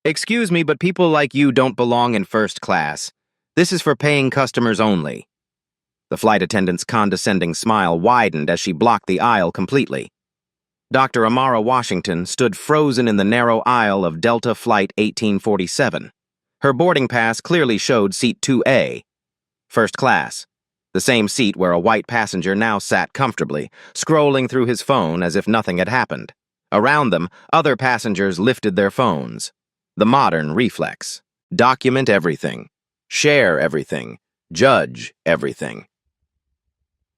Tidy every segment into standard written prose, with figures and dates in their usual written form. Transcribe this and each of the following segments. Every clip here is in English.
Excuse me, but people like you don't belong in first class. This is for paying customers only. The flight attendant's condescending smile widened as she blocked the aisle completely. Dr. Amara Washington stood frozen in the narrow aisle of Delta Flight 1847. Her boarding pass clearly showed seat 2A, first class, the same seat where a white passenger now sat comfortably, scrolling through his phone as if nothing had happened. Around them, other passengers lifted their phones. The modern reflex. Document everything. Share everything. Judge everything.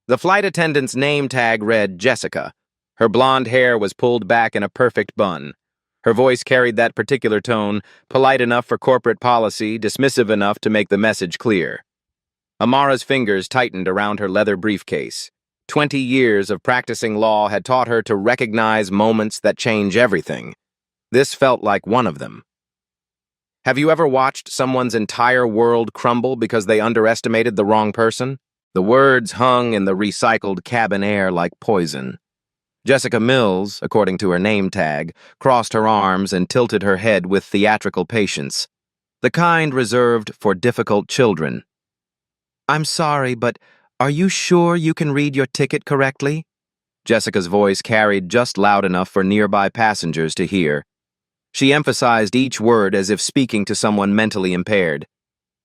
The flight attendant's name tag read Jessica. Her blonde hair was pulled back in a perfect bun. Her voice carried that particular tone, polite enough for corporate policy, dismissive enough to make the message clear. Amara's fingers tightened around her leather briefcase. 20 years of practicing law had taught her to recognize moments that change everything. This felt like one of them. Have you ever watched someone's entire world crumble because they underestimated the wrong person? The words hung in the recycled cabin air like poison. Jessica Mills, according to her name tag, crossed her arms and tilted her head with theatrical patience, the kind reserved for difficult children. "I'm sorry, but are you sure you can read your ticket correctly?" Jessica's voice carried just loud enough for nearby passengers to hear. She emphasized each word as if speaking to someone mentally impaired.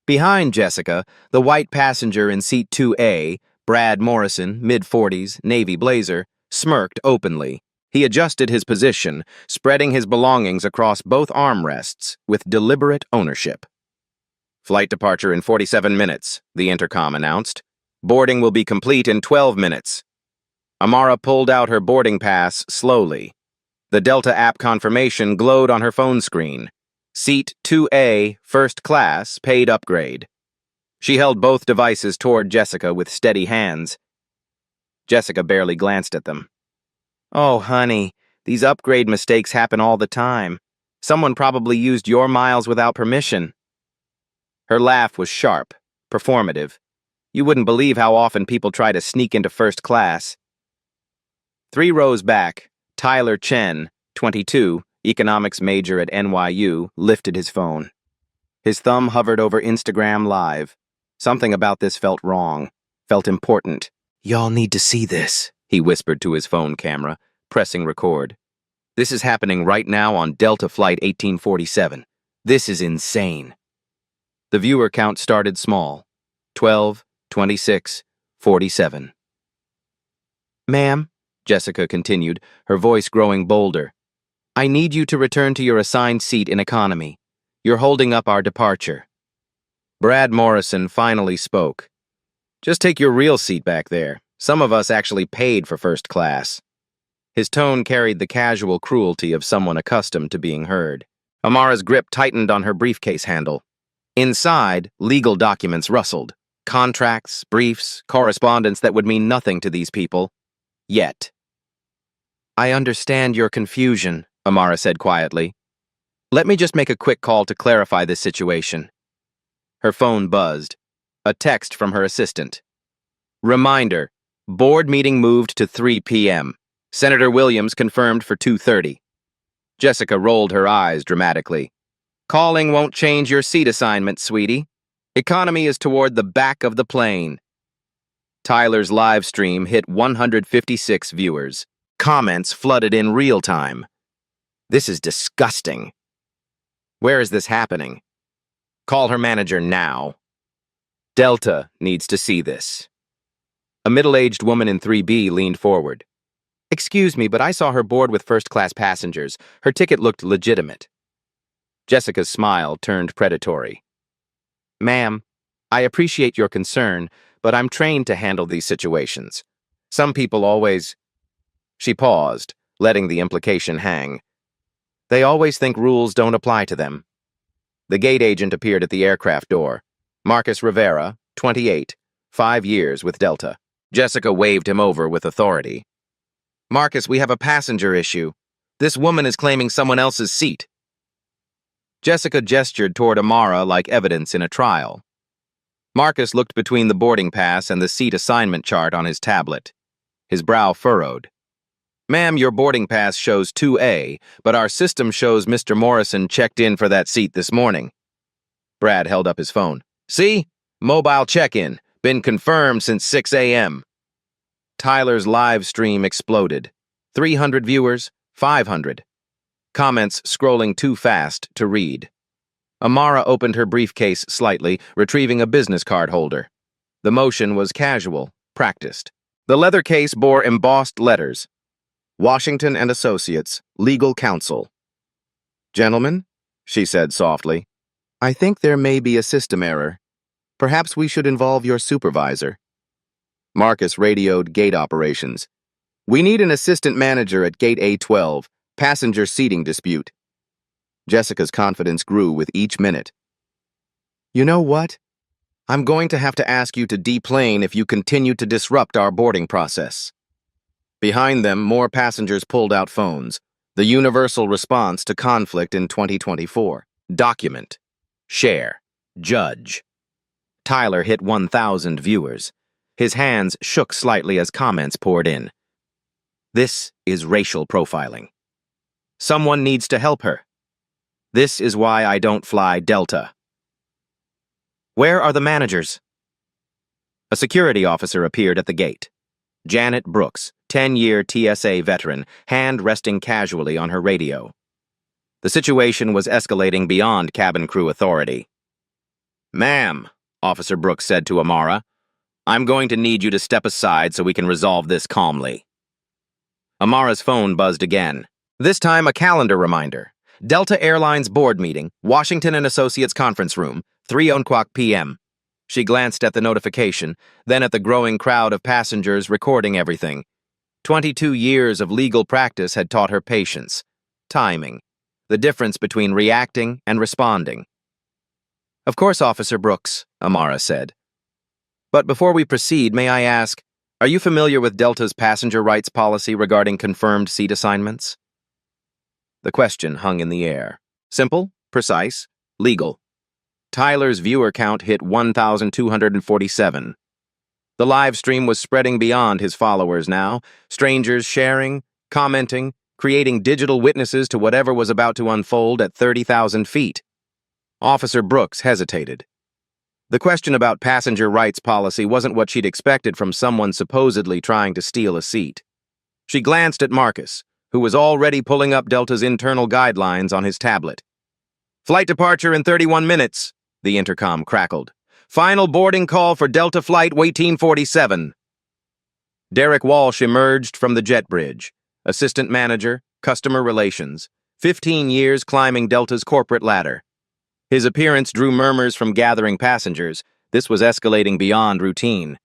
Behind Jessica, the white passenger in seat 2A, Brad Morrison, mid-40s, navy blazer, smirked openly. He adjusted his position, spreading his belongings across both armrests with deliberate ownership. "Flight departure in 47 minutes, the intercom announced. Boarding will be complete in 12 minutes. Amara pulled out her boarding pass slowly. The Delta app confirmation glowed on her phone screen. Seat 2A, first class, paid upgrade. She held both devices toward Jessica with steady hands. Jessica barely glanced at them. "Oh, honey, these upgrade mistakes happen all the time. Someone probably used your miles without permission." Her laugh was sharp, performative. You wouldn't believe how often people try to sneak into first class. 3 rows back, Tyler Chen, 22, economics major at NYU, lifted his phone. His thumb hovered over Instagram Live. Something about this felt wrong, felt important. "Y'all need to see this," he whispered to his phone camera, pressing record. "This is happening right now on Delta Flight 1847. This is insane." The viewer count started small. 12, 26, 47. "Ma'am," Jessica continued, her voice growing bolder, "I need you to return to your assigned seat in economy. You're holding up our departure." Brad Morrison finally spoke. "Just take your real seat back there. Some of us actually paid for first class." His tone carried the casual cruelty of someone accustomed to being heard. Amara's grip tightened on her briefcase handle. Inside, legal documents rustled. Contracts, briefs, correspondence that would mean nothing to these people. Yet. "I understand your confusion," Amara said quietly. "Let me just make a quick call to clarify this situation." Her phone buzzed. A text from her assistant. "Reminder, board meeting moved to 3 p.m. Senator Williams confirmed for 2:30. Jessica rolled her eyes dramatically. "Calling won't change your seat assignment, sweetie. Economy is toward the back of the plane." Tyler's live stream hit 156 viewers. Comments flooded in real time. "This is disgusting. Where is this happening? Call her manager now. Delta needs to see this." A middle-aged woman in 3B leaned forward. "Excuse me, but I saw her board with first-class passengers. Her ticket looked legitimate." Jessica's smile turned predatory. "Ma'am, I appreciate your concern, but I'm trained to handle these situations. Some people always—" She paused, letting the implication hang. "They always think rules don't apply to them." The gate agent appeared at the aircraft door. Marcus Rivera, 28, 5 years with Delta. Jessica waved him over with authority. "Marcus, we have a passenger issue. This woman is claiming someone else's seat." Jessica gestured toward Amara like evidence in a trial. Marcus looked between the boarding pass and the seat assignment chart on his tablet. His brow furrowed. Ma'am, your boarding pass shows 2A, but our system shows Mr. Morrison checked in for that seat this morning. Brad held up his phone. See? Mobile check-in. Been confirmed since 6 a.m. Tyler's live stream exploded. 300 viewers, 500. Comments scrolling too fast to read. Amara opened her briefcase slightly, retrieving a business card holder. The motion was casual, practiced. The leather case bore embossed letters. Washington and Associates, Legal Counsel. Gentlemen, she said softly, I think there may be a system error. Perhaps we should involve your supervisor. Marcus radioed gate operations. We need an assistant manager at gate A12, passenger seating dispute. Jessica's confidence grew with each minute. You know what? I'm going to have to ask you to deplane if you continue to disrupt our boarding process. Behind them, more passengers pulled out phones. The universal response to conflict in 2024. Document. Share. Judge. Tyler hit 1,000 viewers. His hands shook slightly as comments poured in. This is racial profiling. Someone needs to help her. This is why I don't fly Delta. Where are the managers? A security officer appeared at the gate. Janet Brooks, 10-year TSA veteran, hand resting casually on her radio. The situation was escalating beyond cabin crew authority. Ma'am, Officer Brooks said to Amara, I'm going to need you to step aside so we can resolve this calmly. Amara's phone buzzed again. This time a calendar reminder. Delta Airlines board meeting, Washington and Associates conference room, 3:00 p.m. She glanced at the notification, then at the growing crowd of passengers recording everything. 22 years of legal practice had taught her patience, timing, the difference between reacting and responding. Of course, Officer Brooks, Amara said. But before we proceed, may I ask, are you familiar with Delta's passenger rights policy regarding confirmed seat assignments? The question hung in the air. Simple, precise, legal. Tyler's viewer count hit 1,247. The live stream was spreading beyond his followers now, strangers sharing, commenting, creating digital witnesses to whatever was about to unfold at 30,000 feet. Officer Brooks hesitated. The question about passenger rights policy wasn't what she'd expected from someone supposedly trying to steal a seat. She glanced at Marcus, who was already pulling up Delta's internal guidelines on his tablet. Flight departure in 31 minutes, the intercom crackled. Final boarding call for Delta Flight 1847. Derek Walsh emerged from the jet bridge, assistant manager, customer relations, 15 years climbing Delta's corporate ladder. His appearance drew murmurs from gathering passengers. This was escalating beyond routine.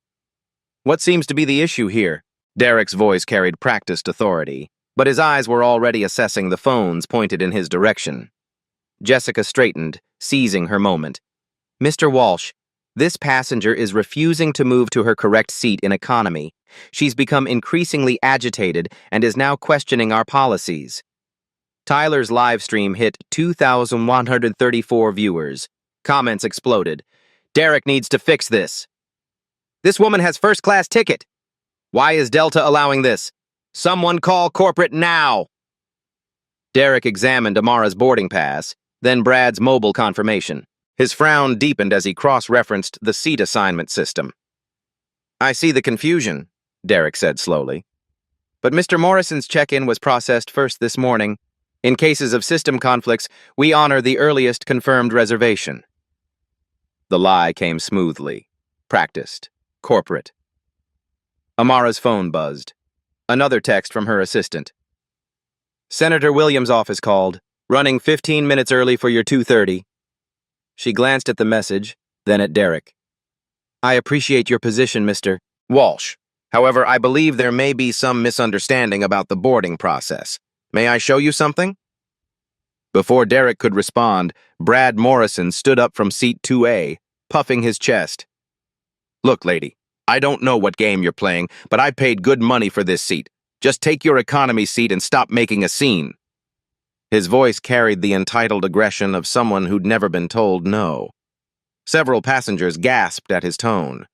What seems to be the issue here? Derek's voice carried practiced authority, but his eyes were already assessing the phones pointed in his direction. Jessica straightened, seizing her moment. Mr. Walsh, this passenger is refusing to move to her correct seat in economy. She's become increasingly agitated and is now questioning our policies. Tyler's live stream hit 2,134 viewers. Comments exploded. Derek needs to fix this. This woman has first-class ticket. Why is Delta allowing this? Someone call corporate now. Derek examined Amara's boarding pass, then Brad's mobile confirmation. His frown deepened as he cross-referenced the seat assignment system. I see the confusion, Derek said slowly. But Mr. Morrison's check-in was processed first this morning. In cases of system conflicts, we honor the earliest confirmed reservation. The lie came smoothly, practiced, corporate. Amara's phone buzzed. Another text from her assistant. Senator Williams' office called, running 15 minutes early for your 2:30. She glanced at the message, then at Derek. I appreciate your position, Mr. Walsh. However, I believe there may be some misunderstanding about the boarding process. May I show you something? Before Derek could respond, Brad Morrison stood up from seat 2A, puffing his chest. Look, lady, I don't know what game you're playing, but I paid good money for this seat. Just take your economy seat and stop making a scene. His voice carried the entitled aggression of someone who'd never been told no. Several passengers gasped at his tone.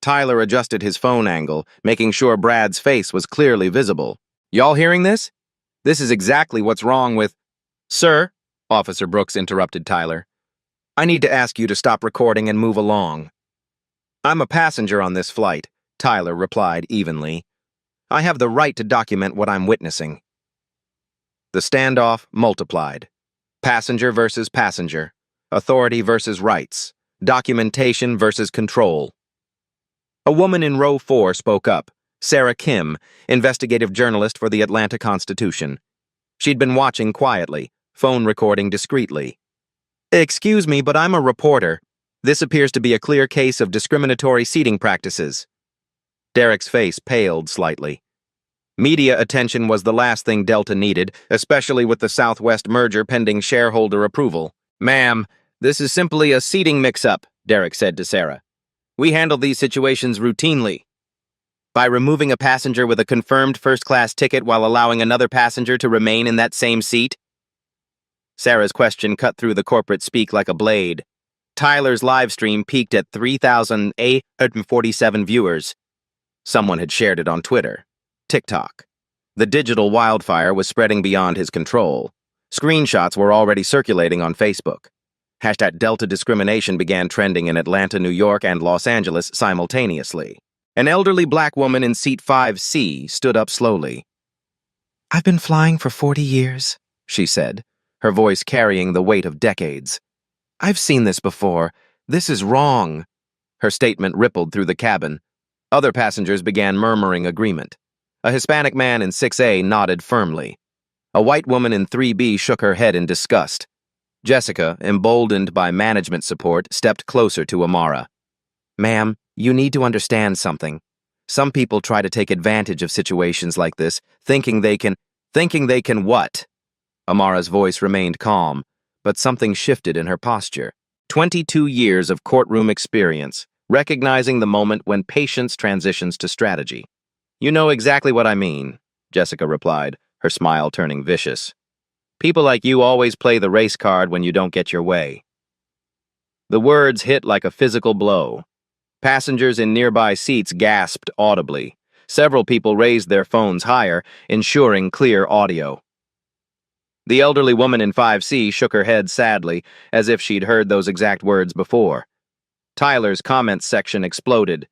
Tyler adjusted his phone angle, making sure Brad's face was clearly visible. Y'all hearing this? This is exactly what's wrong with— Sir, Officer Brooks interrupted Tyler. I need to ask you to stop recording and move along. I'm a passenger on this flight, Tyler replied evenly. I have the right to document what I'm witnessing. The standoff multiplied. Passenger versus passenger. Authority versus rights. Documentation versus control. A woman in row 4 spoke up, Sarah Kim, investigative journalist for the Atlanta Constitution. She'd been watching quietly, phone recording discreetly. Excuse me, but I'm a reporter. This appears to be a clear case of discriminatory seating practices. Derek's face paled slightly. Media attention was the last thing Delta needed, especially with the Southwest merger pending shareholder approval. Ma'am, this is simply a seating mix-up, Derek said to Sarah. We handle these situations routinely. By removing a passenger with a confirmed first-class ticket while allowing another passenger to remain in that same seat? Sarah's question cut through the corporate speak like a blade. Tyler's live stream peaked at 3,847 viewers. Someone had shared it on Twitter, TikTok. The digital wildfire was spreading beyond his control. Screenshots were already circulating on Facebook. Hashtag Delta discrimination began trending in Atlanta, New York, and Los Angeles simultaneously. An elderly black woman in seat 5C stood up slowly. I've been flying for 40 years, she said, her voice carrying the weight of decades. I've seen this before. This is wrong. Her statement rippled through the cabin. Other passengers began murmuring agreement. A Hispanic man in 6A nodded firmly. A white woman in 3B shook her head in disgust. Jessica, emboldened by management support, stepped closer to Amara. Ma'am, you need to understand something. Some people try to take advantage of situations like this, thinking they can what? Amara's voice remained calm, but something shifted in her posture. 22 years of courtroom experience, recognizing the moment when patience transitions to strategy. You know exactly what I mean, Jessica replied, her smile turning vicious. People like you always play the race card when you don't get your way. The words hit like a physical blow. Passengers in nearby seats gasped audibly. Several people raised their phones higher, ensuring clear audio. The elderly woman in 5C shook her head sadly, as if she'd heard those exact words before. Tyler's comments section exploded.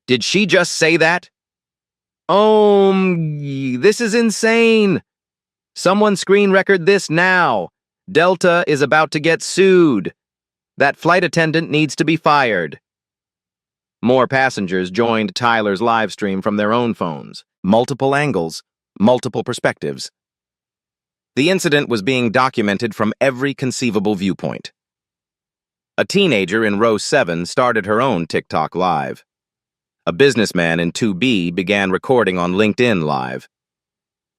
Did she just say that? This is insane. Someone screen record this now. Delta is about to get sued. That flight attendant needs to be fired. More passengers joined Tyler's live stream from their own phones. Multiple angles, multiple perspectives. The incident was being documented from every conceivable viewpoint. A teenager in row 7 started her own TikTok live. A businessman in 2B began recording on LinkedIn Live.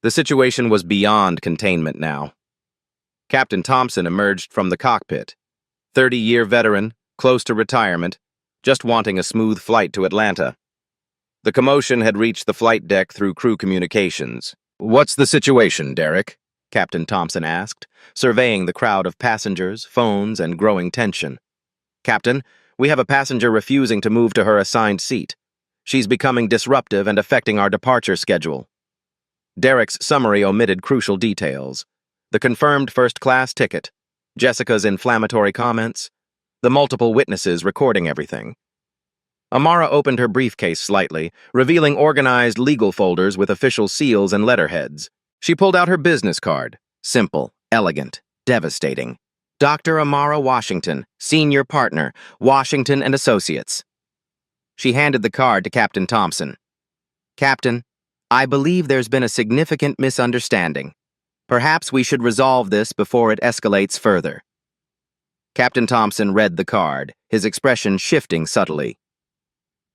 The situation was beyond containment now. Captain Thompson emerged from the cockpit. 30-year veteran, close to retirement, just wanting a smooth flight to Atlanta. The commotion had reached the flight deck through crew communications. What's the situation, Derek? Captain Thompson asked, surveying the crowd of passengers, phones, and growing tension. Captain, we have a passenger refusing to move to her assigned seat. She's becoming disruptive and affecting our departure schedule. Derek's summary omitted crucial details. The confirmed first-class ticket, Jessica's inflammatory comments, the multiple witnesses recording everything. Amara opened her briefcase slightly, revealing organized legal folders with official seals and letterheads. She pulled out her business card. Simple, elegant, devastating. Dr. Amara Washington, Senior Partner, Washington and Associates. She handed the card to Captain Thompson. Captain, I believe there's been a significant misunderstanding. Perhaps we should resolve this before it escalates further. Captain Thompson read the card, his expression shifting subtly.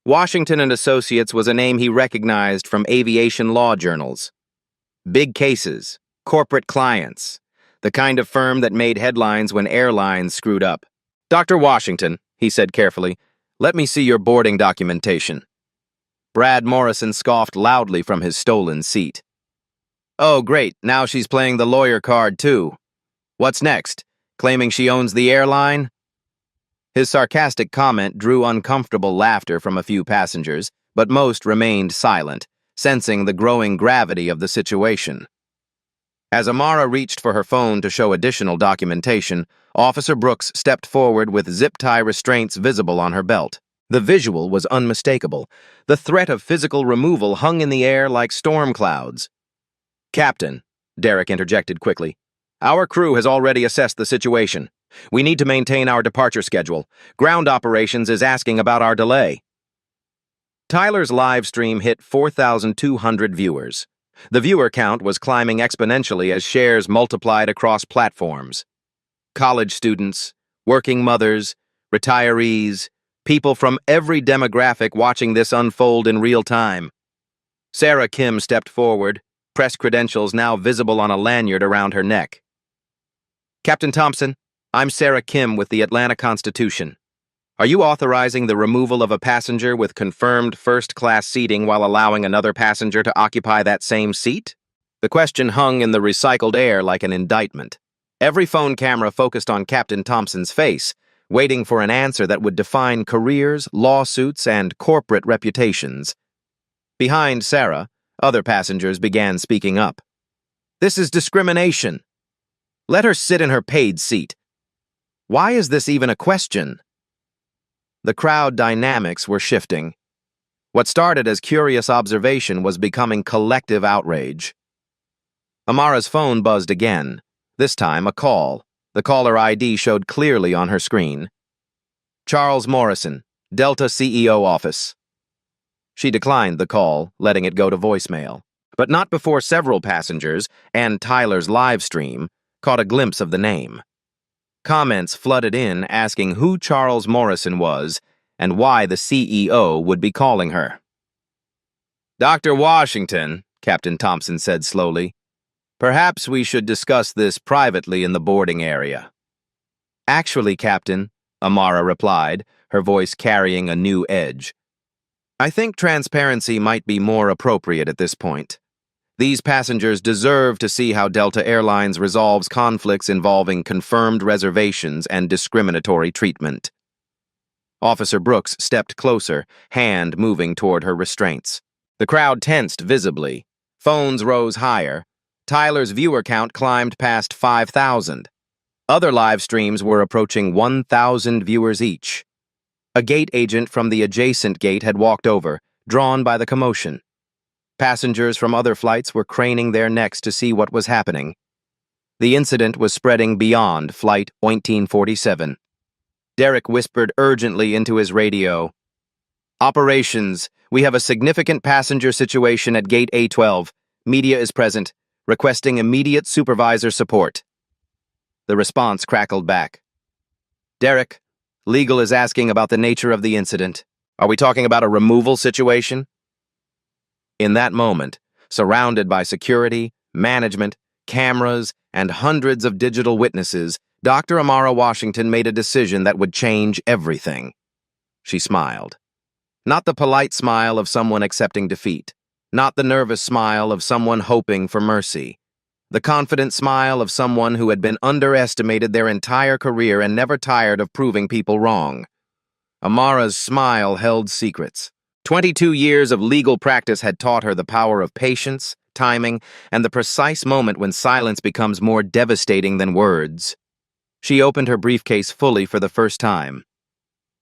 Washington and Associates was a name he recognized from aviation law journals. Big cases, corporate clients, the kind of firm that made headlines when airlines screwed up. Dr. Washington, he said carefully, let me see your boarding documentation. Brad Morrison scoffed loudly from his stolen seat. Oh, great, now she's playing the lawyer card, too. What's next? Claiming she owns the airline? His sarcastic comment drew uncomfortable laughter from a few passengers, but most remained silent, sensing the growing gravity of the situation. As Amara reached for her phone to show additional documentation, Officer Brooks stepped forward with zip-tie restraints visible on her belt. The visual was unmistakable. The threat of physical removal hung in the air like storm clouds. "Captain," Derek interjected quickly, "our crew has already assessed the situation. We need to maintain our departure schedule. Ground operations is asking about our delay." Tyler's live stream hit 4,200 viewers. The viewer count was climbing exponentially as shares multiplied across platforms. College students, working mothers, retirees, people from every demographic watching this unfold in real time. Sarah Kim stepped forward, press credentials now visible on a lanyard around her neck. "Captain Thompson, I'm Sarah Kim with the Atlanta Constitution. Are you authorizing the removal of a passenger with confirmed first-class seating while allowing another passenger to occupy that same seat?" The question hung in the recycled air like an indictment. Every phone camera focused on Captain Thompson's face, waiting for an answer that would define careers, lawsuits, and corporate reputations. Behind Sarah, other passengers began speaking up. "This is discrimination. Let her sit in her paid seat. Why is this even a question?" The crowd dynamics were shifting. What started as curious observation was becoming collective outrage. Amara's phone buzzed again, this time a call. The caller ID showed clearly on her screen. "Charles Morrison, Delta CEO office." She declined the call, letting it go to voicemail, but not before several passengers, and Tyler's live stream, caught a glimpse of the name. Comments flooded in asking who Charles Morrison was and why the CEO would be calling her. "Dr. Washington," Captain Thompson said slowly, "perhaps we should discuss this privately in the boarding area." "Actually, Captain," Amara replied, her voice carrying a new edge, "I think transparency might be more appropriate at this point. These passengers deserve to see how Delta Airlines resolves conflicts involving confirmed reservations and discriminatory treatment." Officer Brooks stepped closer, hand moving toward her restraints. The crowd tensed visibly. Phones rose higher. Tyler's viewer count climbed past 5,000. Other live streams were approaching 1,000 viewers each. A gate agent from the adjacent gate had walked over, drawn by the commotion. Passengers from other flights were craning their necks to see what was happening. The incident was spreading beyond Flight 1947. Derek whispered urgently into his radio. "Operations, we have a significant passenger situation at Gate A12. Media is present, requesting immediate supervisor support." The response crackled back. "Derek, legal is asking about the nature of the incident. Are we talking about a removal situation?" In that moment, surrounded by security, management, cameras, and hundreds of digital witnesses, Dr. Amara Washington made a decision that would change everything. She smiled. Not the polite smile of someone accepting defeat. Not the nervous smile of someone hoping for mercy. The confident smile of someone who had been underestimated their entire career and never tired of proving people wrong. Amara's smile held secrets. 22 years of legal practice had taught her the power of patience, timing, and the precise moment when silence becomes more devastating than words. She opened her briefcase fully for the first time.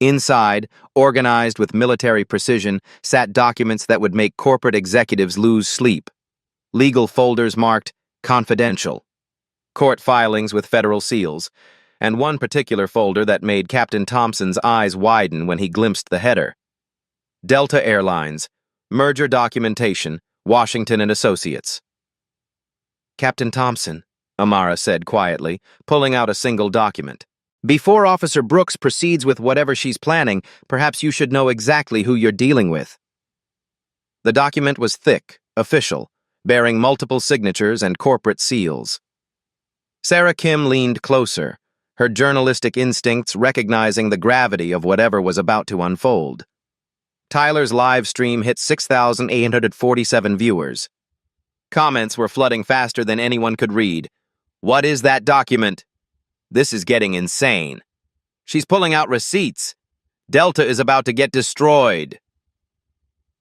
Inside, organized with military precision, sat documents that would make corporate executives lose sleep. Legal folders marked confidential, court filings with federal seals, and one particular folder that made Captain Thompson's eyes widen when he glimpsed the header. Delta Airlines, merger documentation, Washington and Associates. "Captain Thompson," Amara said quietly, pulling out a single document. "Before Officer Brooks proceeds with whatever she's planning, perhaps you should know exactly who you're dealing with." The document was thick, official, bearing multiple signatures and corporate seals. Sarah Kim leaned closer, her journalistic instincts recognizing the gravity of whatever was about to unfold. Tyler's live stream hit 6,847 viewers. Comments were flooding faster than anyone could read. "What is that document? This is getting insane. She's pulling out receipts. Delta is about to get destroyed."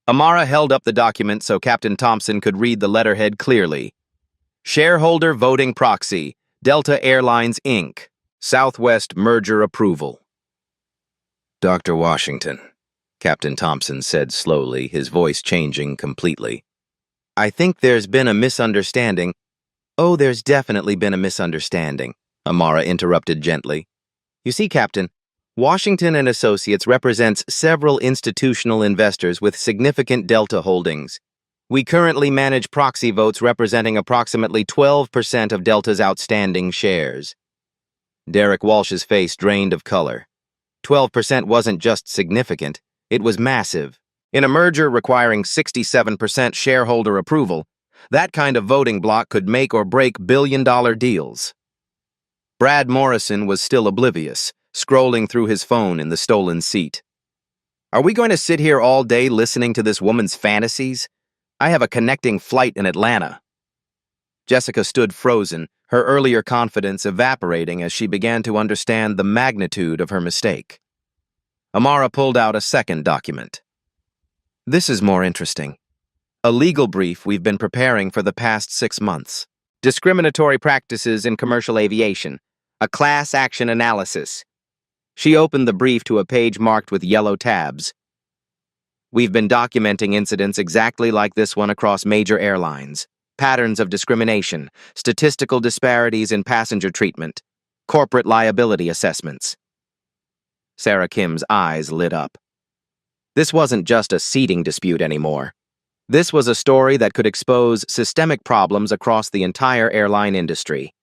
Amara held up the document so Captain Thompson could read the letterhead clearly. Shareholder Voting Proxy, Delta Airlines, Inc. Southwest Merger Approval. Dr. Washington, Captain Thompson said slowly, his voice changing completely. I think there's been a misunderstanding. Oh, there's definitely been a misunderstanding, Amara interrupted gently. You see, Captain, Washington and Associates represents several institutional investors with significant Delta holdings. We currently manage proxy votes representing approximately 12% of Delta's outstanding shares. Derek Walsh's face drained of color. 12% wasn't just significant, it was massive. In a merger requiring 67% shareholder approval, that kind of voting bloc could make or break billion-dollar deals. Brad Morrison was still oblivious, scrolling through his phone in the stolen seat. Are we going to sit here all day listening to this woman's fantasies? I have a connecting flight in Atlanta. Jessica stood frozen, her earlier confidence evaporating as she began to understand the magnitude of her mistake. Amara pulled out a second document. This is more interesting. A legal brief we've been preparing for the past 6 months. Discriminatory practices in commercial aviation. A class action analysis. She opened the brief to a page marked with yellow tabs. We've been documenting incidents exactly like this one across major airlines. Patterns of discrimination, statistical disparities in passenger treatment, corporate liability assessments. Sarah Kim's eyes lit up. This wasn't just a seating dispute anymore. This was a story that could expose systemic problems across the entire airline industry.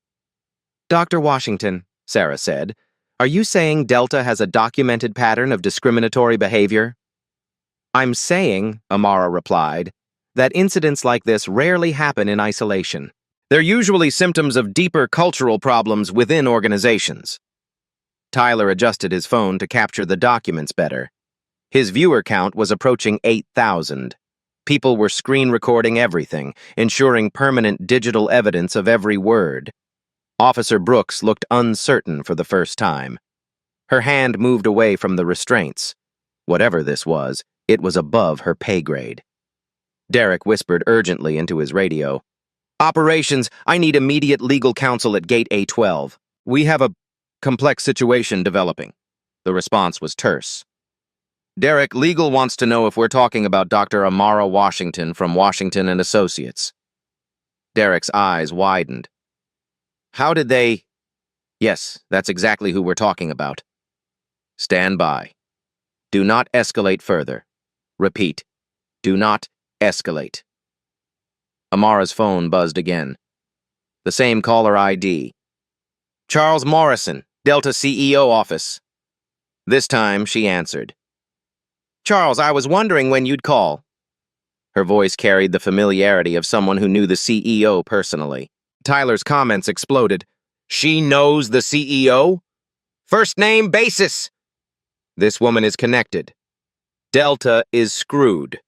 Dr. Washington, Sarah said, are you saying Delta has a documented pattern of discriminatory behavior? I'm saying, Amara replied, that incidents like this rarely happen in isolation. They're usually symptoms of deeper cultural problems within organizations. Tyler adjusted his phone to capture the documents better. His viewer count was approaching 8,000. People were screen recording everything, ensuring permanent digital evidence of every word. Officer Brooks looked uncertain for the first time. Her hand moved away from the restraints. Whatever this was, it was above her pay grade. Derek whispered urgently into his radio. Operations, I need immediate legal counsel at Gate A12. We have a complex situation developing. The response was terse. Derek, legal wants to know if we're talking about Dr. Amara Washington from Washington and Associates. Derek's eyes widened. How did they... Yes, that's exactly who we're talking about. Stand by. Do not escalate further. Repeat. Do not escalate. Amara's phone buzzed again. The same caller ID. Charles Morrison, Delta CEO office. This time, she answered. Charles, I was wondering when you'd call. Her voice carried the familiarity of someone who knew the CEO personally. Tyler's comments exploded. She knows the CEO? First name basis. This woman is connected. Delta is screwed.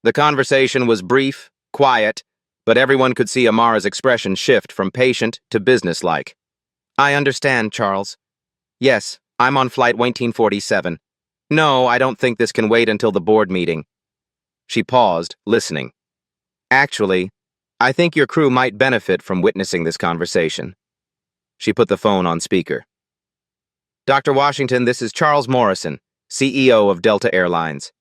The conversation was brief, quiet, but everyone could see Amara's expression shift from patient to businesslike. I understand, Charles. Yes, I'm on flight 1947. No, I don't think this can wait until the board meeting. She paused, listening. Actually, I think your crew might benefit from witnessing this conversation. She put the phone on speaker. Dr. Washington, this is Charles Morrison, CEO of Delta Airlines.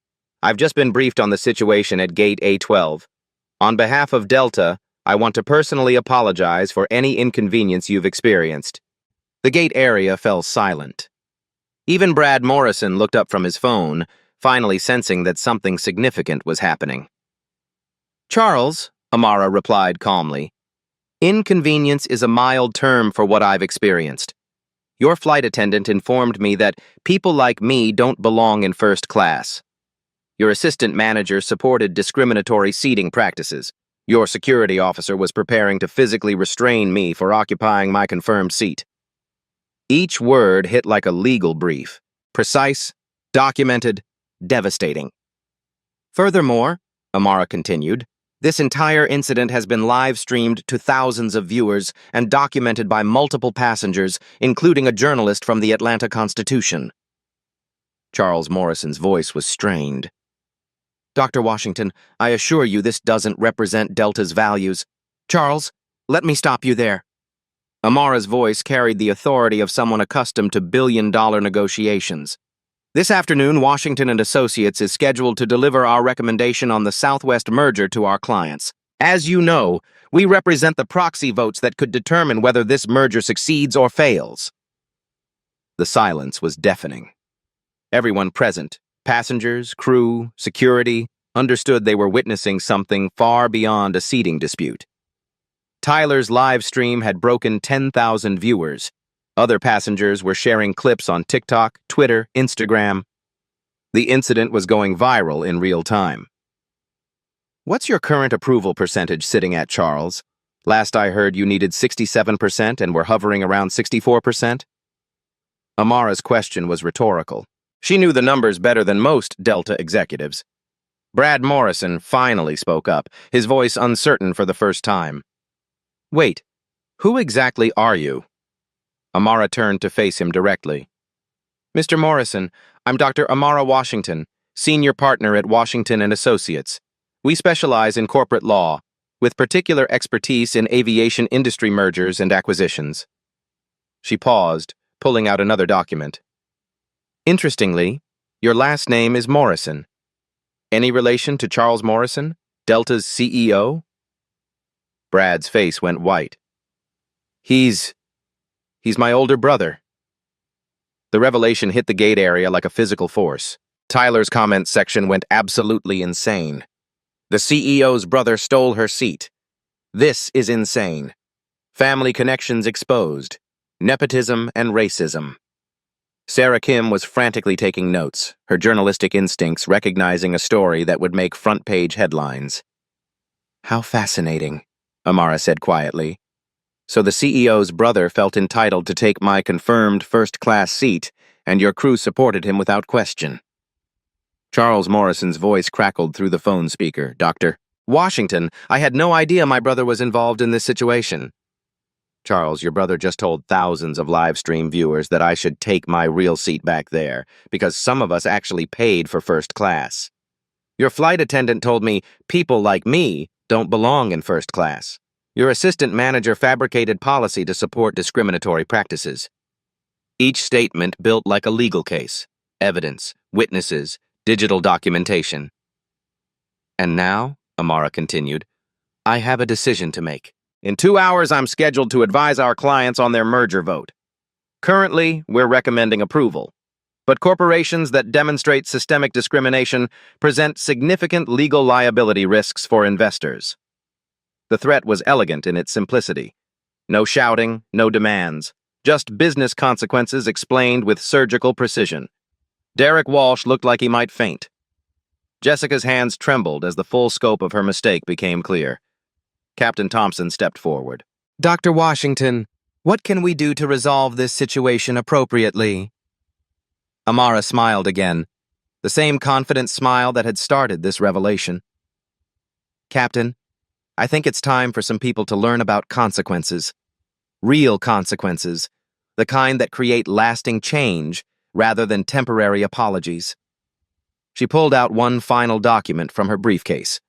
I've just been briefed on the situation at Gate A12. On behalf of Delta, I want to personally apologize for any inconvenience you've experienced. The gate area fell silent. Even Brad Morrison looked up from his phone, finally sensing that something significant was happening. Charles, Amara replied calmly, inconvenience is a mild term for what I've experienced. Your flight attendant informed me that people like me don't belong in first class. Your assistant manager supported discriminatory seating practices. Your security officer was preparing to physically restrain me for occupying my confirmed seat. Each word hit like a legal brief. Precise, documented, devastating. Furthermore, Amara continued, this entire incident has been live-streamed to thousands of viewers and documented by multiple passengers, including a journalist from the Atlanta Constitution. Charles Morrison's voice was strained. Dr. Washington, I assure you this doesn't represent Delta's values. Charles, let me stop you there. Amara's voice carried the authority of someone accustomed to billion-dollar negotiations. This afternoon, Washington & Associates is scheduled to deliver our recommendation on the Southwest merger to our clients. As you know, we represent the proxy votes that could determine whether this merger succeeds or fails. The silence was deafening. Everyone present, passengers, crew, security, understood they were witnessing something far beyond a seating dispute. Tyler's live stream had broken 10,000 viewers. Other passengers were sharing clips on TikTok, Twitter, Instagram. The incident was going viral in real time. What's your current approval percentage sitting at, Charles? Last I heard you needed 67% and were hovering around 64%. Amara's question was rhetorical. She knew the numbers better than most Delta executives. Brad Morrison finally spoke up, his voice uncertain for the first time. Wait, who exactly are you? Amara turned to face him directly. Mr. Morrison, I'm Dr. Amara Washington, senior partner at Washington & Associates. We specialize in corporate law, with particular expertise in aviation industry mergers and acquisitions. She paused, pulling out another document. Interestingly, your last name is Morrison. Any relation to Charles Morrison, Delta's CEO? Brad's face went white. He's my older brother. The revelation hit the gate area like a physical force. Tyler's comments section went absolutely insane. The CEO's brother stole her seat. This is insane. Family connections exposed. Nepotism and racism. Sarah Kim was frantically taking notes, her journalistic instincts recognizing a story that would make front-page headlines. How fascinating, Amara said quietly. So the CEO's brother felt entitled to take my confirmed first-class seat, and your crew supported him without question. Charles Morrison's voice crackled through the phone speaker. Dr. Washington, I had no idea my brother was involved in this situation. Charles, your brother just told thousands of live stream viewers that I should take my real seat back there, because some of us actually paid for first class. Your flight attendant told me people like me don't belong in first class. Your assistant manager fabricated policy to support discriminatory practices. Each statement built like a legal case. Evidence, witnesses, digital documentation. And now, Amara continued, I have a decision to make. In 2 hours, I'm scheduled to advise our clients on their merger vote. Currently, we're recommending approval. But corporations that demonstrate systemic discrimination present significant legal liability risks for investors. The threat was elegant in its simplicity. No shouting, no demands, just business consequences explained with surgical precision. Derek Walsh looked like he might faint. Jessica's hands trembled as the full scope of her mistake became clear. Captain Thompson stepped forward. Dr. Washington, what can we do to resolve this situation appropriately? Amara smiled again, the same confident smile that had started this revelation. Captain, I think it's time for some people to learn about consequences. Real consequences, the kind that create lasting change rather than temporary apologies. She pulled out one final document from her briefcase.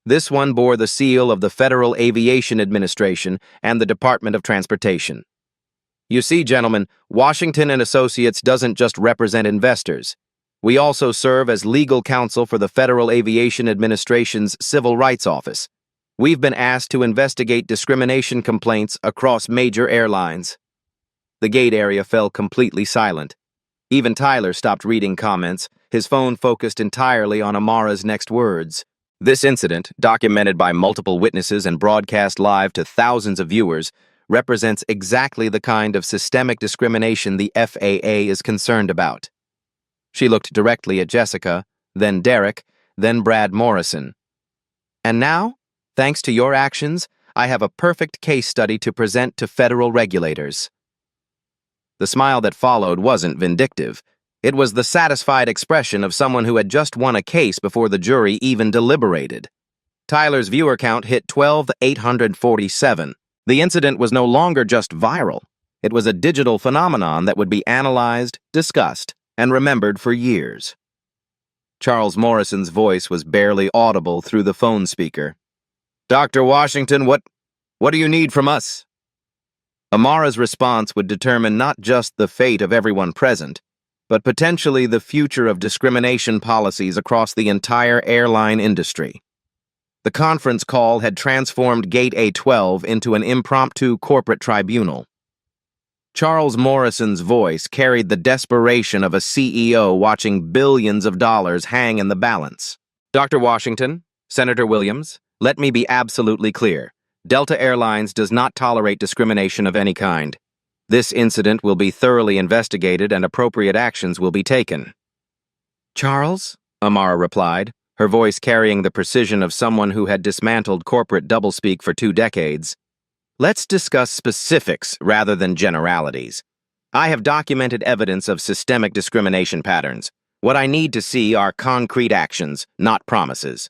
This one bore the seal of the Federal Aviation Administration and the Department of Transportation. You see, gentlemen, Washington & Associates doesn't just represent investors. We also serve as legal counsel for the Federal Aviation Administration's Civil Rights Office. We've been asked to investigate discrimination complaints across major airlines. The gate area fell completely silent. Even Tyler stopped reading comments, his phone focused entirely on Amara's next words. This incident, documented by multiple witnesses and broadcast live to thousands of viewers, represents exactly the kind of systemic discrimination the FAA is concerned about. She looked directly at Jessica, then Derek, then Brad Morrison. And now, thanks to your actions, I have a perfect case study to present to federal regulators. The smile that followed wasn't vindictive. It was the satisfied expression of someone who had just won a case before the jury even deliberated. Tyler's viewer count hit 12,847. The incident was no longer just viral. It was a digital phenomenon that would be analyzed, discussed, and remembered for years. Charles Morrison's voice was barely audible through the phone speaker. Dr. Washington, what do you need from us? Amara's response would determine not just the fate of everyone present, but potentially the future of discrimination policies across the entire airline industry. The conference call had transformed Gate A12 into an impromptu corporate tribunal. Charles Morrison's voice carried the desperation of a CEO watching billions of dollars hang in the balance. Dr. Washington, Senator Williams, let me be absolutely clear. Delta Airlines does not tolerate discrimination of any kind. This incident will be thoroughly investigated and appropriate actions will be taken. Charles? Amara replied, her voice carrying the precision of someone who had dismantled corporate doublespeak for 2 decades. Let's discuss specifics rather than generalities. I have documented evidence of systemic discrimination patterns. What I need to see are concrete actions, not promises.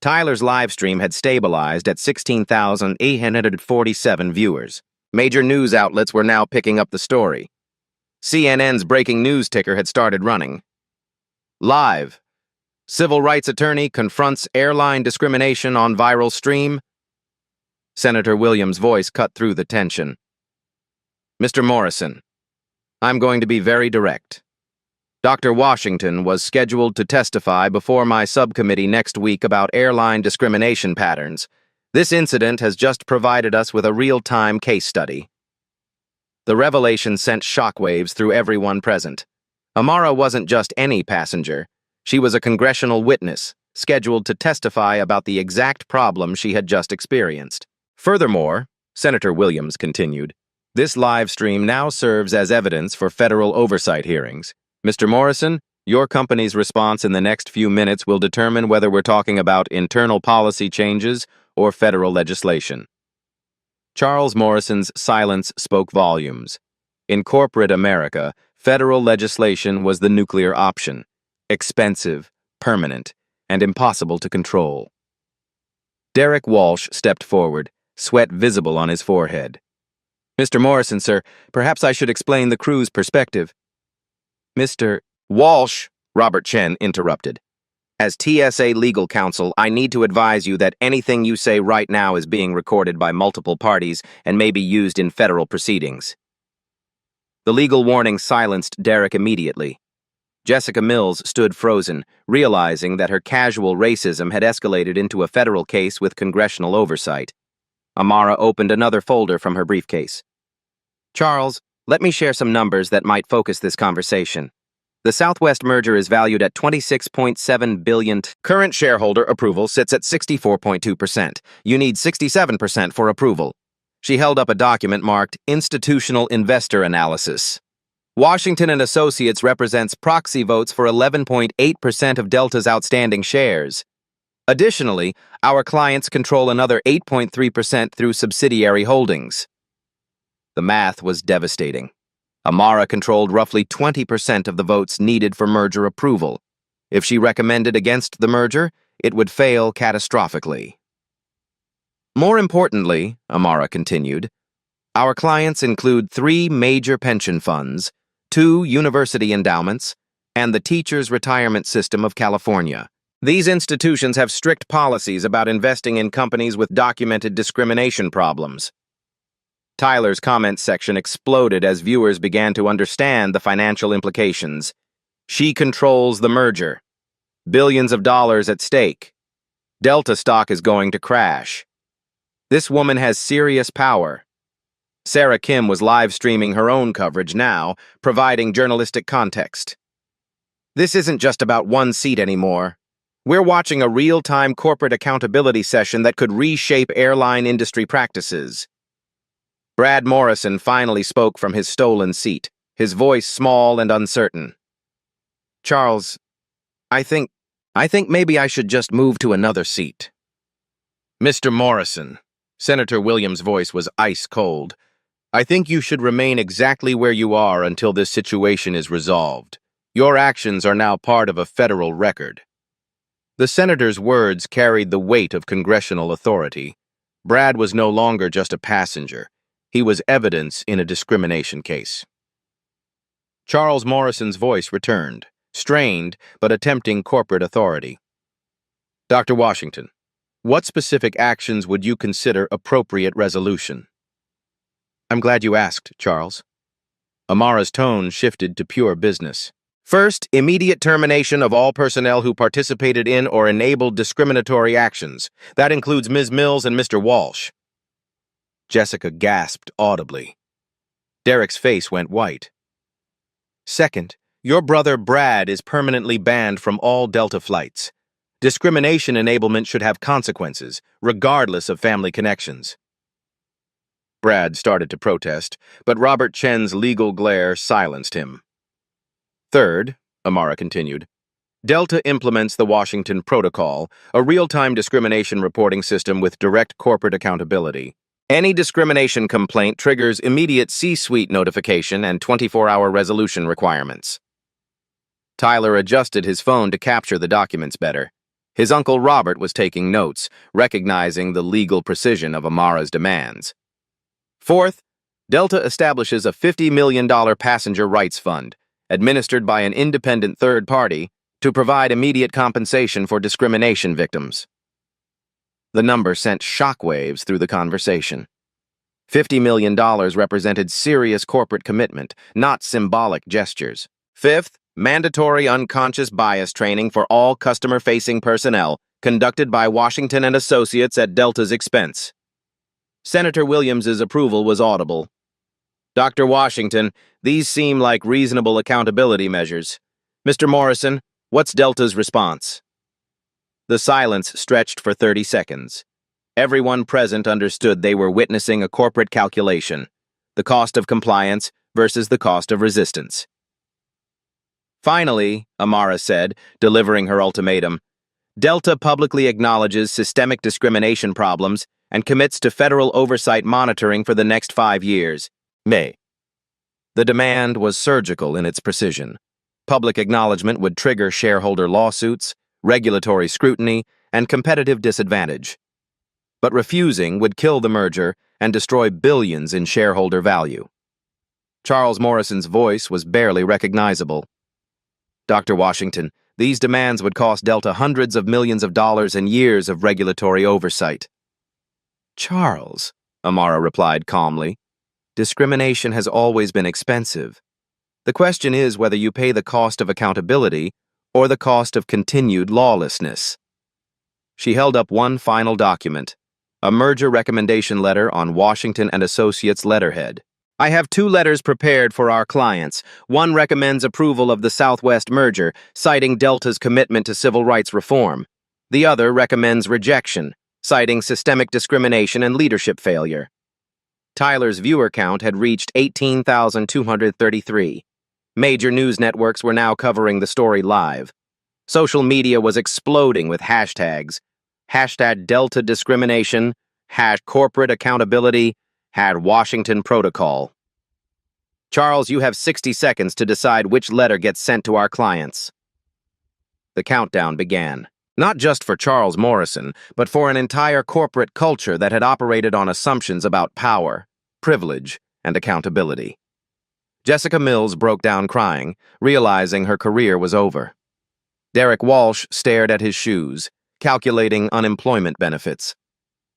Tyler's live stream had stabilized at 16,847 viewers. Major news outlets were now picking up the story. CNN's breaking news ticker had started running. Live. Civil rights attorney confronts airline discrimination on viral stream. Senator Williams' voice cut through the tension. Mr. Morrison, I'm going to be very direct. Dr. Washington was scheduled to testify before my subcommittee next week about airline discrimination patterns. This incident has just provided us with a real-time case study. The revelation sent shockwaves through everyone present. Amara wasn't just any passenger. She was a congressional witness, scheduled to testify about the exact problem she had just experienced. Furthermore, Senator Williams continued, this live stream now serves as evidence for federal oversight hearings. Mr. Morrison, your company's response in the next few minutes will determine whether we're talking about internal policy changes or federal legislation. Charles Morrison's silence spoke volumes. In corporate America, federal legislation was the nuclear option, expensive, permanent, and impossible to control. Derek Walsh stepped forward, sweat visible on his forehead. Mr. Morrison, sir, perhaps I should explain the crew's perspective. Mr. Walsh, Robert Chen interrupted. As TSA legal counsel, I need to advise you that anything you say right now is being recorded by multiple parties and may be used in federal proceedings. The legal warning silenced Derek immediately. Jessica Mills stood frozen, realizing that her casual racism had escalated into a federal case with congressional oversight. Amara opened another folder from her briefcase. Charles, let me share some numbers that might focus this conversation. The Southwest merger is valued at $26.7 billion. Current shareholder approval sits at 64.2%. You need 67% for approval. She held up a document marked Institutional Investor Analysis. Washington & Associates represents proxy votes for 11.8% of Delta's outstanding shares. Additionally, our clients control another 8.3% through subsidiary holdings. The math was devastating. Amara controlled roughly 20% of the votes needed for merger approval. If she recommended against the merger, it would fail catastrophically. More importantly, Amara continued, our clients include 3 major pension funds, 2 university endowments, and the Teachers' Retirement System of California. These institutions have strict policies about investing in companies with documented discrimination problems. Tyler's comments section exploded as viewers began to understand the financial implications. She controls the merger. Billions of dollars at stake. Delta stock is going to crash. This woman has serious power. Sarah Kim was live streaming her own coverage now, providing journalistic context. This isn't just about one seat anymore. We're watching a real-time corporate accountability session that could reshape airline industry practices. Brad Morrison finally spoke from his stolen seat, his voice small and uncertain. Charles, I think maybe I should just move to another seat. Mr. Morrison, Senator Williams' voice was ice cold. I think you should remain exactly where you are until this situation is resolved. Your actions are now part of a federal record. The senator's words carried the weight of congressional authority. Brad was no longer just a passenger. He was evidence in a discrimination case. Charles Morrison's voice returned, strained but attempting corporate authority. Dr. Washington, what specific actions would you consider appropriate resolution? I'm glad you asked, Charles. Amara's tone shifted to pure business. First, immediate termination of all personnel who participated in or enabled discriminatory actions. That includes Ms. Mills and Mr. Walsh. Jessica gasped audibly. Derek's face went white. Second, your brother Brad is permanently banned from all Delta flights. Discrimination enablement should have consequences, regardless of family connections. Brad started to protest, but Robert Chen's legal glare silenced him. Third, Amara continued, Delta implements the Washington Protocol, a real-time discrimination reporting system with direct corporate accountability. Any discrimination complaint triggers immediate C-suite notification and 24-hour resolution requirements. Tyler adjusted his phone to capture the documents better. His uncle Robert was taking notes, recognizing the legal precision of Amara's demands. Fourth, Delta establishes a $50 million passenger rights fund, administered by an independent third party, to provide immediate compensation for discrimination victims. The number sent shockwaves through the conversation. $50 million represented serious corporate commitment, not symbolic gestures. Fifth, mandatory unconscious bias training for all customer-facing personnel, conducted by Washington and Associates at Delta's expense. Senator Williams's approval was audible. Dr. Washington, these seem like reasonable accountability measures. Mr. Morrison, what's Delta's response? The silence stretched for 30 seconds. Everyone present understood they were witnessing a corporate calculation, the cost of compliance versus the cost of resistance. Finally, Amara said, delivering her ultimatum, Delta publicly acknowledges systemic discrimination problems and commits to federal oversight monitoring for the next 5 years. May. The demand was surgical in its precision. Public acknowledgement would trigger shareholder lawsuits, regulatory scrutiny, and competitive disadvantage. But refusing would kill the merger and destroy billions in shareholder value. Charles Morrison's voice was barely recognizable. Dr. Washington, these demands would cost Delta hundreds of millions of dollars and years of regulatory oversight. Charles, Amara replied calmly, discrimination has always been expensive. The question is whether you pay the cost of accountability or the cost of continued lawlessness. She held up one final document, a merger recommendation letter on Washington and Associates letterhead. I have 2 letters prepared for our clients. One recommends approval of the Southwest merger, citing Delta's commitment to civil rights reform. The other recommends rejection, citing systemic discrimination and leadership failure. Tyler's viewer count had reached 18,233. Major news networks were now covering the story live. Social media was exploding with hashtags. Hashtag Delta discrimination, #corporate accountability, #Washington Protocol. Charles, you have 60 seconds to decide which letter gets sent to our clients. The countdown began. Not just for Charles Morrison, but for an entire corporate culture that had operated on assumptions about power, privilege, and accountability. Jessica Mills broke down crying, realizing her career was over. Derek Walsh stared at his shoes, calculating unemployment benefits.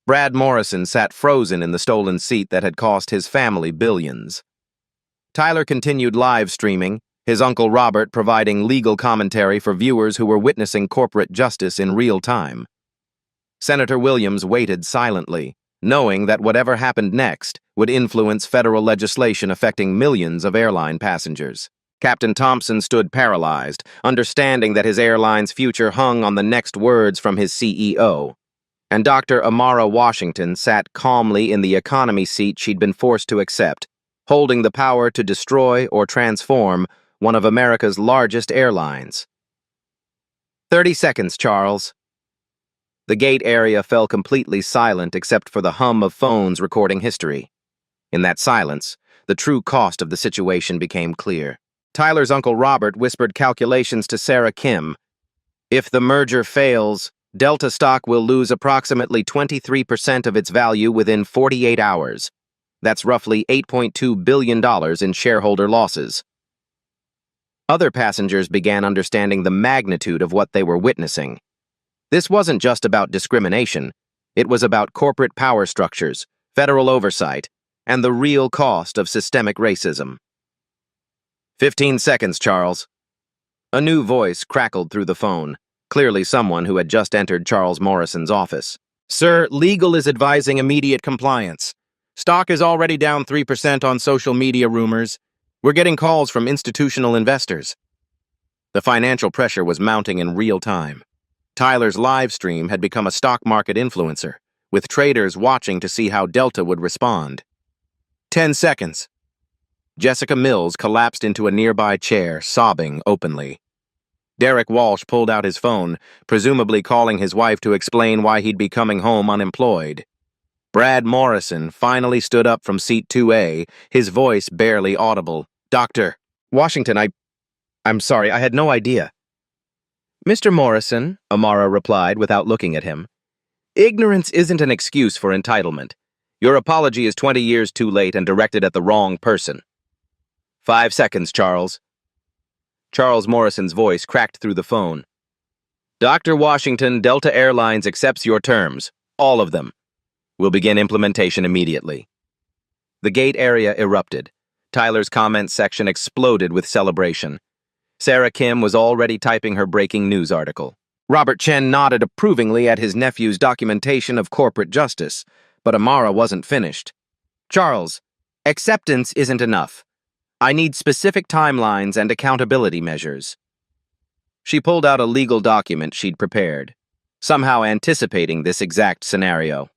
Brad Morrison sat frozen in the stolen seat that had cost his family billions. Tyler continued live streaming, his uncle Robert providing legal commentary for viewers who were witnessing corporate justice in real time. Senator Williams waited silently, knowing that whatever happened next would influence federal legislation affecting millions of airline passengers. Captain Thompson stood paralyzed, understanding that his airline's future hung on the next words from his CEO. And Dr. Amara Washington sat calmly in the economy seat she'd been forced to accept, holding the power to destroy or transform one of America's largest airlines. 30 seconds, Charles. The gate area fell completely silent except for the hum of phones recording history. In that silence, the true cost of the situation became clear. Tyler's uncle Robert whispered calculations to Sarah Kim. If the merger fails, Delta stock will lose approximately 23% of its value within 48 hours. That's roughly $8.2 billion in shareholder losses. Other passengers began understanding the magnitude of what they were witnessing. This wasn't just about discrimination. It was about corporate power structures, federal oversight, and the real cost of systemic racism. 15 seconds, Charles. A new voice crackled through the phone, clearly someone who had just entered Charles Morrison's office. Sir, legal is advising immediate compliance. Stock is already down 3% on social media rumors. We're getting calls from institutional investors. The financial pressure was mounting in real time. Tyler's live stream had become a stock market influencer, with traders watching to see how Delta would respond. 10 seconds. Jessica Mills collapsed into a nearby chair, sobbing openly. Derek Walsh pulled out his phone, presumably calling his wife to explain why he'd be coming home unemployed. Brad Morrison finally stood up from seat 2A, his voice barely audible. Dr. Washington, I'm sorry, I had no idea. Mr. Morrison, Amara replied without looking at him. Ignorance isn't an excuse for entitlement. Your apology is 20 years too late and directed at the wrong person. 5 seconds, Charles. Charles Morrison's voice cracked through the phone. Dr. Washington, Delta Airlines accepts your terms, all of them. We'll begin implementation immediately. The gate area erupted. Tyler's comments section exploded with celebration. Sarah Kim was already typing her breaking news article. Robert Chen nodded approvingly at his nephew's documentation of corporate justice, but Amara wasn't finished. Charles, acceptance isn't enough. I need specific timelines and accountability measures. She pulled out a legal document she'd prepared, somehow anticipating this exact scenario.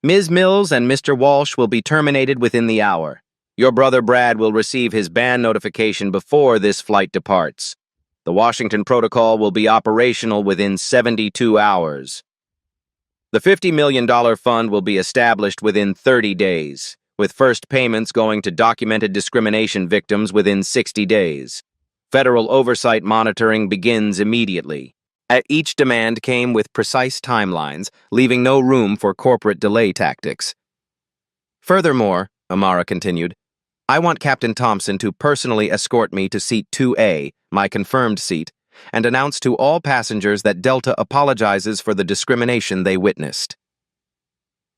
Ms. Mills and Mr. Walsh will be terminated within the hour. Your brother Brad will receive his ban notification before this flight departs. The Washington Protocol will be operational within 72 hours. The $50 million fund will be established within 30 days, with first payments going to documented discrimination victims within 60 days. Federal oversight monitoring begins immediately. Each demand came with precise timelines, leaving no room for corporate delay tactics. Furthermore, Amara continued, I want Captain Thompson to personally escort me to seat 2A, my confirmed seat, and announce to all passengers that Delta apologizes for the discrimination they witnessed.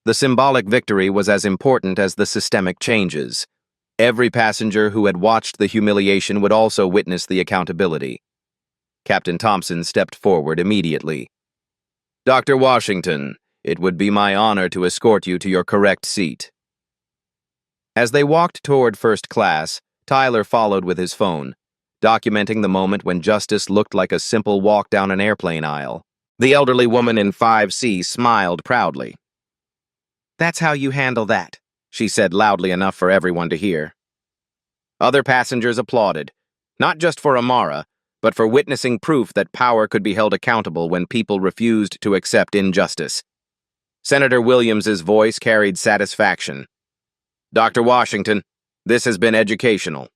The symbolic victory was as important as the systemic changes. Every passenger who had watched the humiliation would also witness the accountability. Captain Thompson stepped forward immediately. Dr. Washington, it would be my honor to escort you to your correct seat. As they walked toward first class, Tyler followed with his phone, documenting the moment when justice looked like a simple walk down an airplane aisle. The elderly woman in 5C smiled proudly. That's how you handle that, she said loudly enough for everyone to hear. Other passengers applauded, not just for Amara, but for witnessing proof that power could be held accountable when people refused to accept injustice. Senator Williams's voice carried satisfaction. Dr. Washington, this has been educational.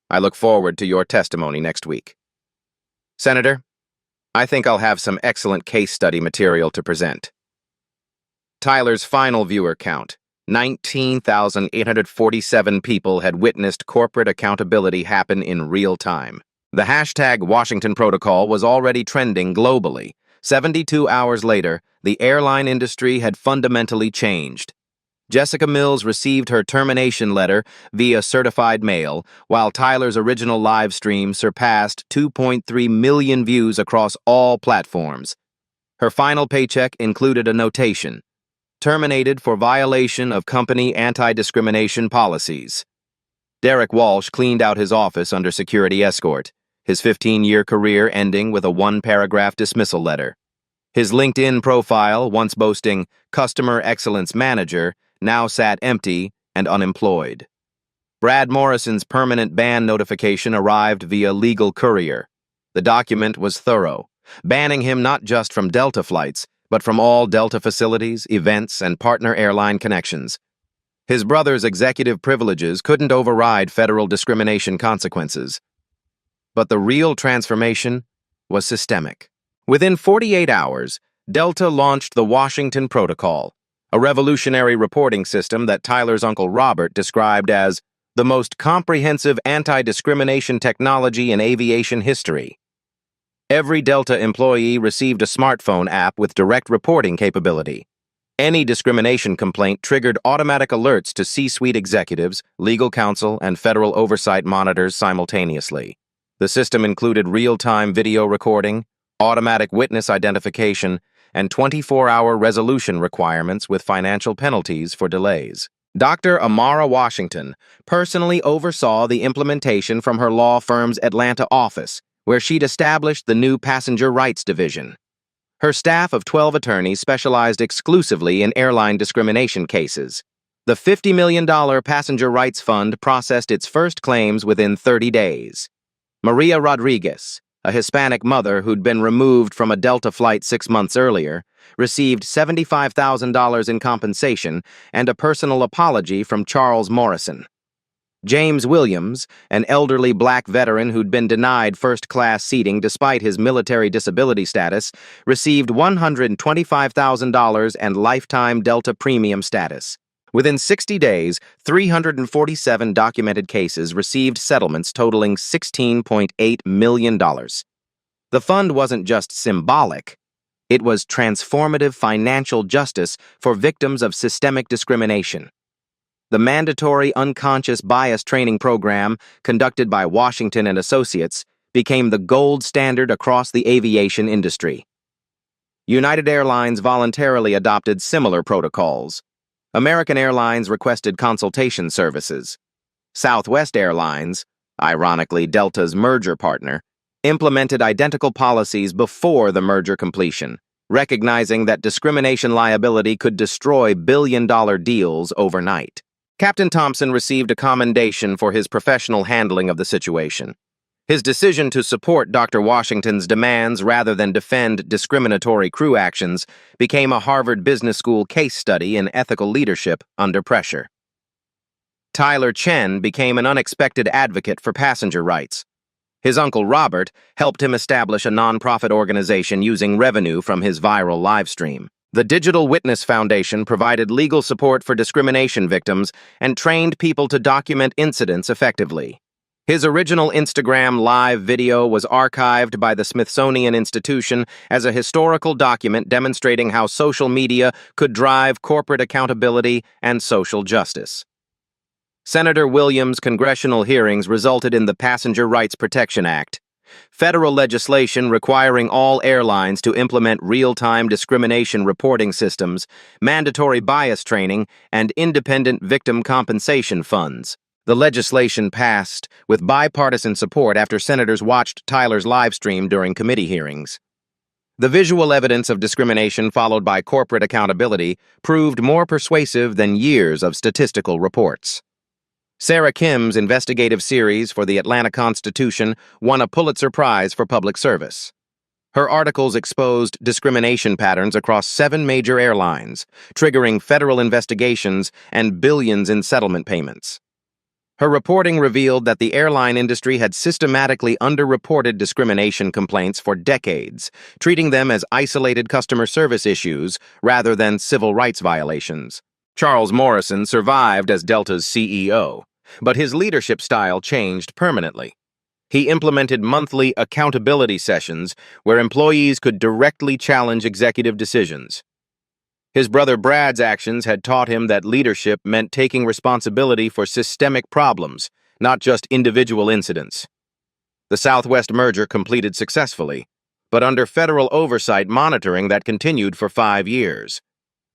I look forward to your testimony next week. Senator, I think I'll have some excellent case study material to present. Tyler's final viewer count, 19,847 people had witnessed corporate accountability happen in real time. The hashtag Washington Protocol was already trending globally. 72 hours later, the airline industry had fundamentally changed. Jessica Mills received her termination letter via certified mail, while Tyler's original live stream surpassed 2.3 million views across all platforms. Her final paycheck included a notation, terminated for violation of company anti-discrimination policies. Derek Walsh cleaned out his office under security escort, his 15-year career ending with a one-paragraph dismissal letter. His LinkedIn profile, once boasting Customer Excellence Manager, now sat empty and unemployed. Brad Morrison's permanent ban notification arrived via legal courier. The document was thorough, banning him not just from Delta flights, but from all Delta facilities, events, and partner airline connections. His brother's executive privileges couldn't override federal discrimination consequences. But the real transformation was systemic. Within 48 hours, Delta launched the Washington Protocol, a revolutionary reporting system that Tyler's Uncle Robert described as the most comprehensive anti-discrimination technology in aviation history. Every Delta employee received a smartphone app with direct reporting capability. Any discrimination complaint triggered automatic alerts to C-suite executives, legal counsel, and federal oversight monitors simultaneously. The system included real-time video recording, automatic witness identification, and 24-hour resolution requirements with financial penalties for delays. Dr. Amara Washington personally oversaw the implementation from her law firm's Atlanta office, where she'd established the new Passenger Rights Division. Her staff of 12 attorneys specialized exclusively in airline discrimination cases. The $50 million Passenger Rights Fund processed its first claims within 30 days. Maria Rodriguez, a Hispanic mother who'd been removed from a Delta flight 6 months earlier, received $75,000 in compensation and a personal apology from Charles Morrison. James Williams, an elderly black veteran who'd been denied first-class seating despite his military disability status, received $125,000 and lifetime Delta premium status. Within 60 days, 347 documented cases received settlements totaling $16.8 million. The fund wasn't just symbolic. It was transformative financial justice for victims of systemic discrimination. The mandatory unconscious bias training program conducted by Washington and Associates became the gold standard across the aviation industry. United Airlines voluntarily adopted similar protocols. American Airlines requested consultation services. Southwest Airlines, ironically Delta's merger partner, implemented identical policies before the merger completion, recognizing that discrimination liability could destroy billion-dollar deals overnight. Captain Thompson received a commendation for his professional handling of the situation. His decision to support Dr. Washington's demands rather than defend discriminatory crew actions became a Harvard Business School case study in ethical leadership under pressure. Tyler Chen became an unexpected advocate for passenger rights. His uncle Robert helped him establish a nonprofit organization using revenue from his viral live stream. The Digital Witness Foundation provided legal support for discrimination victims and trained people to document incidents effectively. His original Instagram live video was archived by the Smithsonian Institution as a historical document demonstrating how social media could drive corporate accountability and social justice. Senator Williams' congressional hearings resulted in the Passenger Rights Protection Act, federal legislation requiring all airlines to implement real-time discrimination reporting systems, mandatory bias training, and independent victim compensation funds. The legislation passed with bipartisan support after senators watched Tyler's live stream during committee hearings. The visual evidence of discrimination followed by corporate accountability proved more persuasive than years of statistical reports. Sarah Kim's investigative series for the Atlanta Constitution won a Pulitzer Prize for public service. Her articles exposed discrimination patterns across 7 major airlines, triggering federal investigations and billions in settlement payments. Her reporting revealed that the airline industry had systematically underreported discrimination complaints for decades, treating them as isolated customer service issues rather than civil rights violations. Charles Morrison survived as Delta's CEO, but his leadership style changed permanently. He implemented monthly accountability sessions where employees could directly challenge executive decisions. His brother Brad's actions had taught him that leadership meant taking responsibility for systemic problems, not just individual incidents. The Southwest merger completed successfully, but under federal oversight monitoring that continued for 5 years.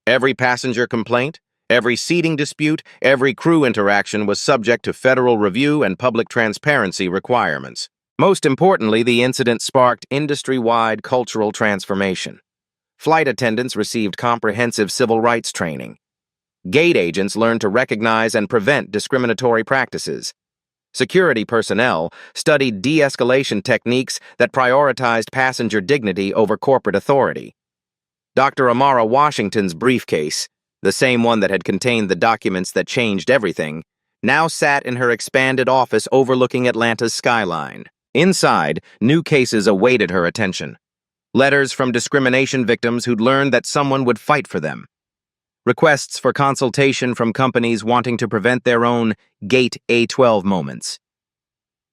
Every passenger complaint, every seating dispute, every crew interaction was subject to federal review and public transparency requirements. Most importantly, the incident sparked industry-wide cultural transformation. Flight attendants received comprehensive civil rights training. Gate agents learned to recognize and prevent discriminatory practices. Security personnel studied de-escalation techniques that prioritized passenger dignity over corporate authority. Dr. Amara Washington's briefcase, the same one that had contained the documents that changed everything, now sat in her expanded office overlooking Atlanta's skyline. Inside, new cases awaited her attention. Letters from discrimination victims who'd learned that someone would fight for them. requests for consultation from companies wanting to prevent their own Gate A12 moments.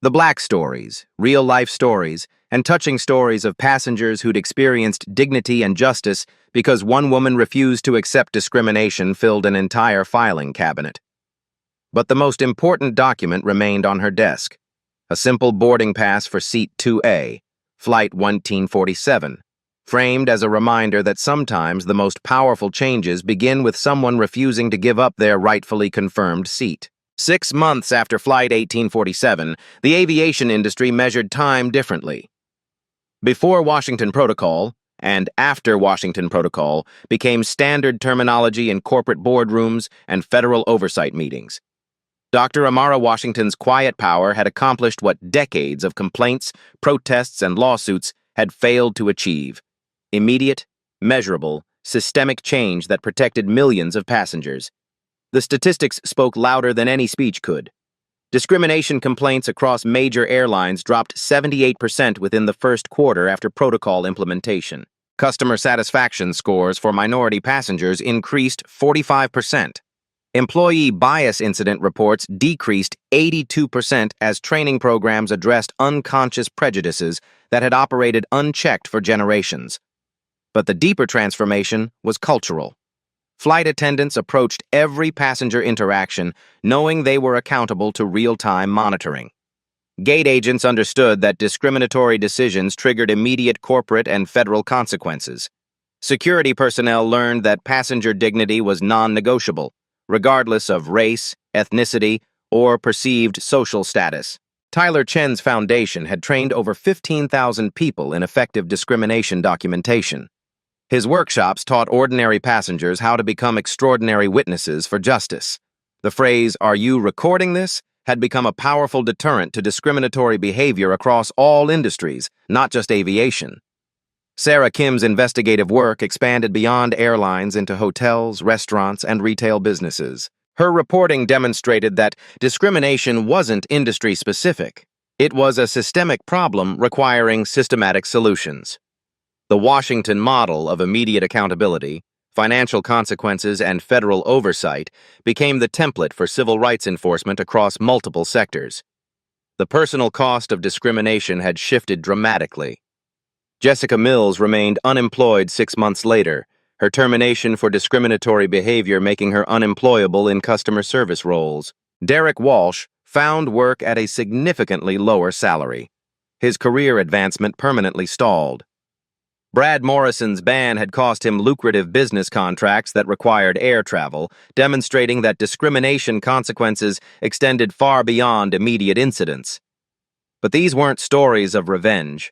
The black stories, real-life stories, and touching stories of passengers who'd experienced dignity and justice because one woman refused to accept discrimination filled an entire filing cabinet. But the most important document remained on her desk, a simple boarding pass for Seat 2A, Flight 1947, framed as a reminder that sometimes the most powerful changes begin with someone refusing to give up their rightfully confirmed seat. 6 months after Flight 1847, the aviation industry measured time differently. Before Washington Protocol, and after Washington Protocol, became standard terminology in corporate boardrooms and federal oversight meetings. Dr. Amara Washington's quiet power had accomplished what decades of complaints, protests, and lawsuits had failed to achieve: immediate, measurable, systemic change that protected millions of passengers. The statistics spoke louder than any speech could. Discrimination complaints across major airlines dropped 78% within the first quarter after protocol implementation. Customer satisfaction scores for minority passengers increased 45%. Employee bias incident reports decreased 82% as training programs addressed unconscious prejudices that had operated unchecked for generations. But the deeper transformation was cultural. Flight attendants approached every passenger interaction knowing they were accountable to real-time monitoring. Gate agents understood that discriminatory decisions triggered immediate corporate and federal consequences. Security personnel learned that passenger dignity was non-negotiable, regardless of race, ethnicity, or perceived social status. Tyler Chen's foundation had trained over 15,000 people in effective discrimination documentation. His workshops taught ordinary passengers how to become extraordinary witnesses for justice. The phrase, "Are you recording this?" had become a powerful deterrent to discriminatory behavior across all industries, not just aviation. Sarah Kim's investigative work expanded beyond airlines into hotels, restaurants, and retail businesses. Her reporting demonstrated that discrimination wasn't industry-specific. It was a systemic problem requiring systematic solutions. The Washington model of immediate accountability, financial consequences, and federal oversight became the template for civil rights enforcement across multiple sectors. The personal cost of discrimination had shifted dramatically. Jessica Mills remained unemployed 6 months later, her termination for discriminatory behavior making her unemployable in customer service roles. Derek Walsh found work at a significantly lower salary. His career advancement permanently stalled. Brad Morrison's ban had cost him lucrative business contracts that required air travel, demonstrating that discrimination consequences extended far beyond immediate incidents. But these weren't stories of revenge.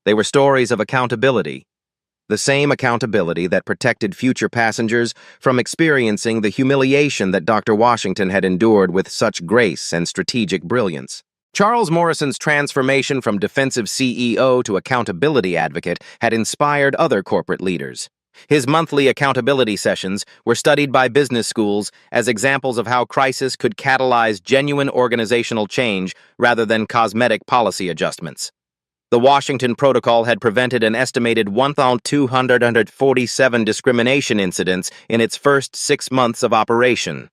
They were stories of accountability. The same accountability that protected future passengers from experiencing the humiliation that Dr. Washington had endured with such grace and strategic brilliance. Charles Morrison's transformation from defensive CEO to accountability advocate had inspired other corporate leaders. His monthly accountability sessions were studied by business schools as examples of how crisis could catalyze genuine organizational change rather than cosmetic policy adjustments. The Washington Protocol had prevented an estimated 1,247 discrimination incidents in its first 6 months of operation.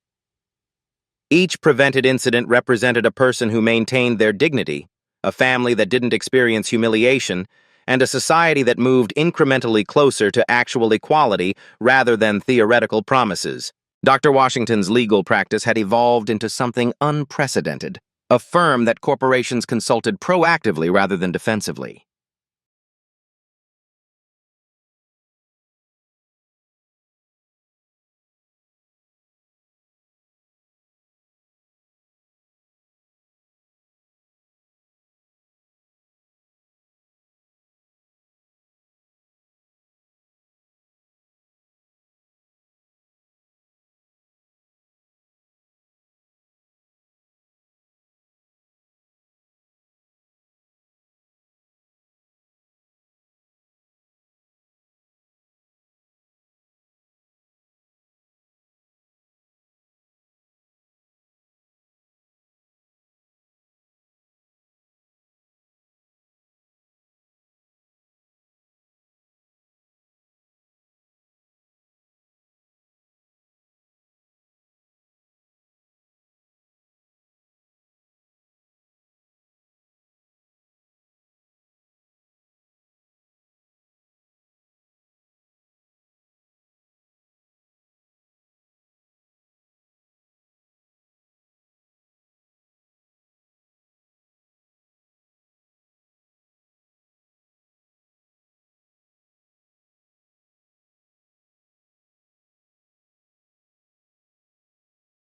Each prevented incident represented a person who maintained their dignity, a family that didn't experience humiliation, and a society that moved incrementally closer to actual equality rather than theoretical promises. Dr. Washington's legal practice had evolved into something unprecedented, a firm that corporations consulted proactively rather than defensively.